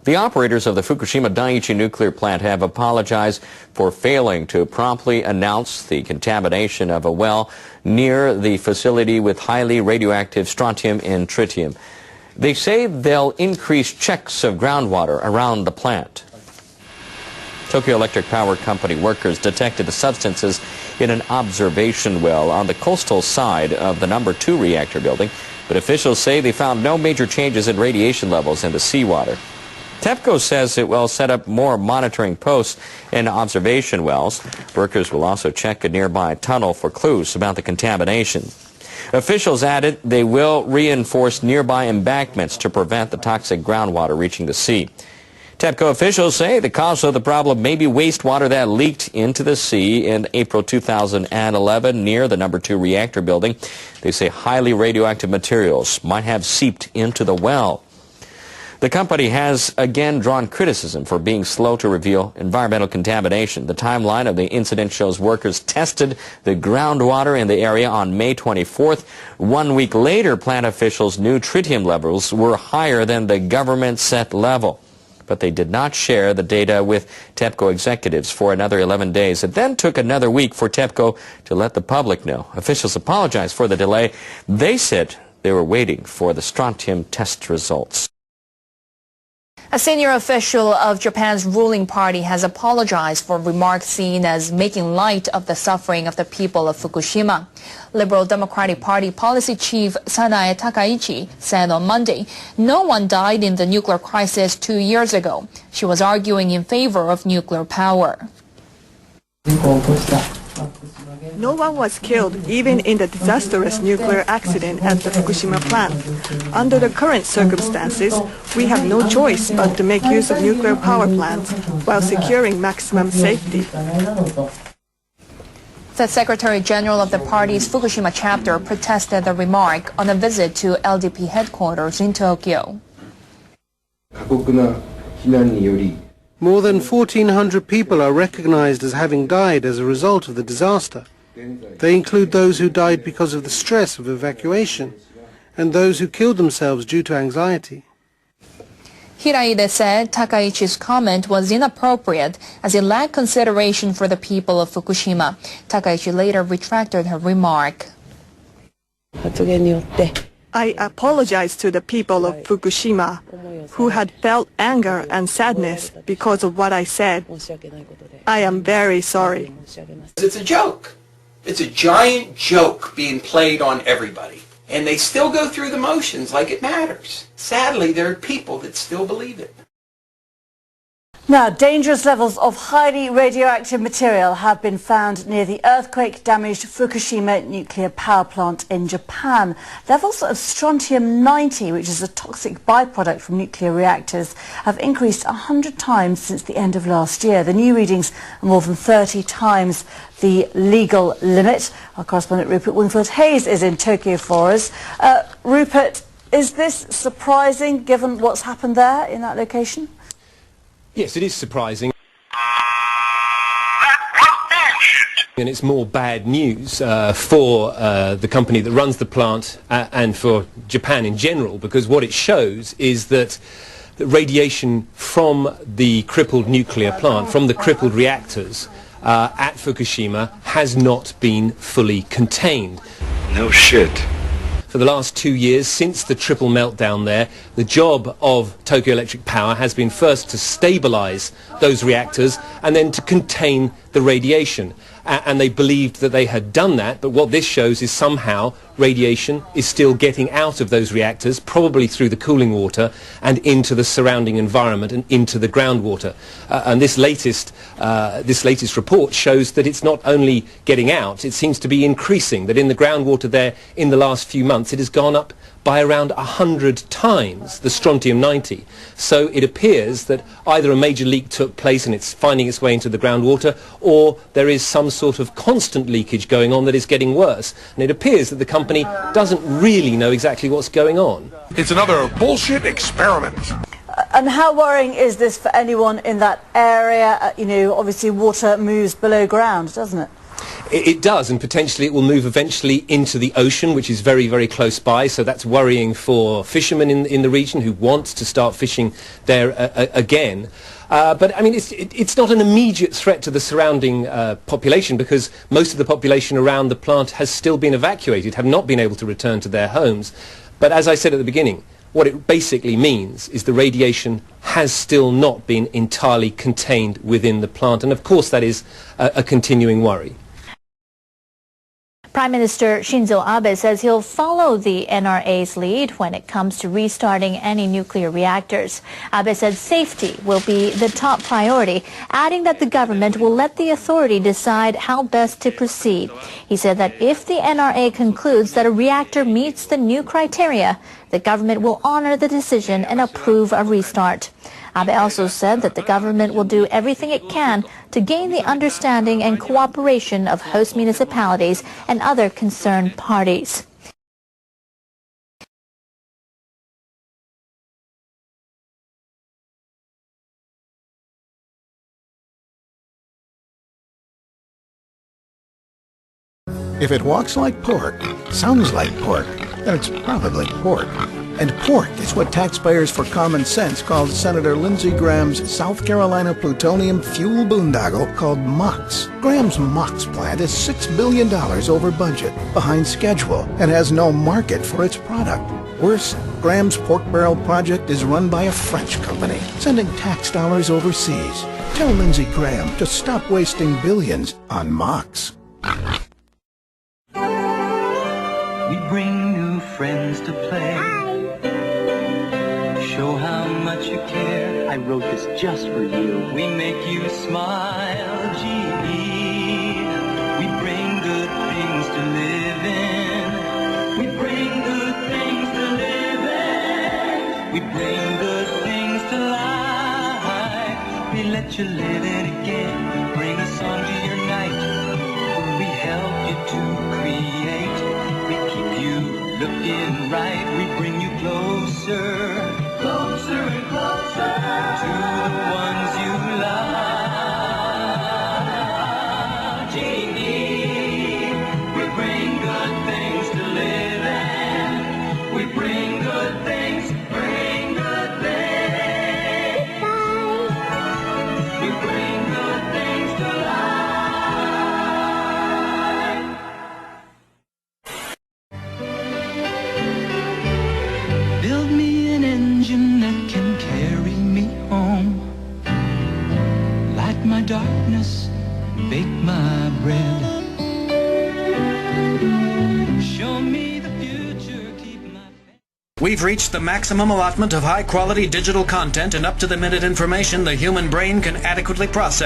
The operators of the Fukushima Daiichi nuclear plant have apologized for failing to promptly announce the contamination of a well near the facility with highly radioactive strontium and tritium. They say they'll increase checks of groundwater around the plant. Tokyo Electric Power Company workers detected the substances in an observation well on the coastal side of the number 2 reactor building, but officials say they found no major changes in radiation levels in the seawater. TEPCO says it will set up more monitoring posts in observation wells. Workers will also check a nearby tunnel for clues about the contamination. Officials added they will reinforce nearby embankments to prevent the toxic groundwater reaching the sea. TEPCO officials say the cause of the problem may be wastewater that leaked into the sea in April 2011 near the number 2 reactor building. They say highly radioactive materials might have seeped into the well. The company has again drawn criticism for being slow to reveal environmental contamination. The timeline of the incident shows workers tested the groundwater in the area on May 24th. 1 week later, plant officials knew tritium levels were higher than the government set level. But they did not share the data with TEPCO executives for another 11 days. It then took another week for TEPCO to let the public know. Officials apologized for the delay. They said they were waiting for the strontium test results. A senior official of Japan's ruling party has apologized for remarks seen as making light of the suffering of the people of Fukushima. Liberal Democratic Party policy chief Sanae Takaichi said on Monday, no one died in the nuclear crisis 2 years ago. She was arguing in favor of nuclear power. No one was killed, even in the disastrous nuclear accident at the Fukushima plant. Under the current circumstances, we have no choice but to make use of nuclear power plants while securing maximum safety. The Secretary General of the party's Fukushima chapter protested the remark on a visit to LDP headquarters in Tokyo. More than 1,400 people are recognized as having died as a result of the disaster. They include those who died because of the stress of evacuation and those who killed themselves due to anxiety. Hiraide said Takaichi's comment was inappropriate as it lacked consideration for the people of Fukushima. Takaichi later retracted her remark. I apologize to the people of Fukushima who had felt anger and sadness because of what I said. I am very sorry. It's a joke. It's a giant joke being played on everybody. And they still go through the motions like it matters. Sadly, there are people that still believe it. Now, dangerous levels of highly radioactive material have been found near the earthquake-damaged Fukushima nuclear power plant in Japan. Levels of strontium-90, which is a toxic byproduct from nuclear reactors, have increased 100 times since the end of last year. The new readings are more than 30 times the legal limit. Our correspondent Rupert Wingfield-Hayes is in Tokyo for us. Rupert, is this surprising given what's happened there in that location? Yes, it is surprising. And it's more bad news for the company that runs the plant and for Japan in general, because what it shows is that the radiation from the crippled nuclear plant, from the crippled reactors at Fukushima, has not been fully contained. No shit. For the last 2 years, since the triple meltdown there, the job of Tokyo Electric Power has been first to stabilize those reactors and then to contain the radiation. And they believed that they had done that, but what this shows is somehow radiation is still getting out of those reactors, probably through the cooling water, and into the surrounding environment and into the groundwater. And this latest report shows that it's not only getting out, it seems to be increasing, that in the groundwater there in the last few months it has gone up by around 100 times the strontium-90. So it appears that either a major leak took place and it's finding its way into the groundwater, or there is some sort of constant leakage going on that is getting worse. And it appears that the company doesn't really know exactly what's going on. It's another bullshit experiment. And how worrying is this for anyone in that area? You know, obviously water moves below ground, doesn't it? It does, and potentially it will move eventually into the ocean, which is very, very close by, so that's worrying for fishermen in the region who want to start fishing there again. But I mean, it's not an immediate threat to the surrounding population, because most of the population around the plant has still been evacuated, have not been able to return to their homes. But as I said at the beginning, what it basically means is the radiation has still not been entirely contained within the plant, and of course that is a continuing worry. Prime Minister Shinzo Abe says he'll follow the NRA's lead when it comes to restarting any nuclear reactors. Abe said safety will be the top priority, adding that the government will let the authority decide how best to proceed. He said that if the NRA concludes that a reactor meets the new criteria, the government will honor the decision and approve a restart. Abe also said that the government will do everything it can to gain the understanding and cooperation of host municipalities and other concerned parties. If it walks like pork, sounds like pork, then it's probably pork. And pork is what taxpayers for common sense called Senator Lindsey Graham's South Carolina plutonium fuel boondoggle called MOX. Graham's MOX plant is $6 billion over budget, behind schedule, and has no market for its product. Worse, Graham's pork barrel project is run by a French company, sending tax dollars overseas. Tell Lindsey Graham to stop wasting billions on MOX. We bring new friends to play. Show how much you care. I wrote this just for you. We make you smile, gee. We bring good things to live in. We bring good things to live in. We bring good things to life. We let you live it again. Bring a song to your night. We help you to create. We keep you looking right. We bring you closer. Closer and closer to the ones you love. Genie, we bring good things to live in. We bring good things, bring good things. We bring good things to life. Build me an engine that can carry me home. Light my darkness, bake my bread. Show me the future, keep my... We've reached the maximum allotment of high-quality digital content and up-to-the-minute information the human brain can adequately process.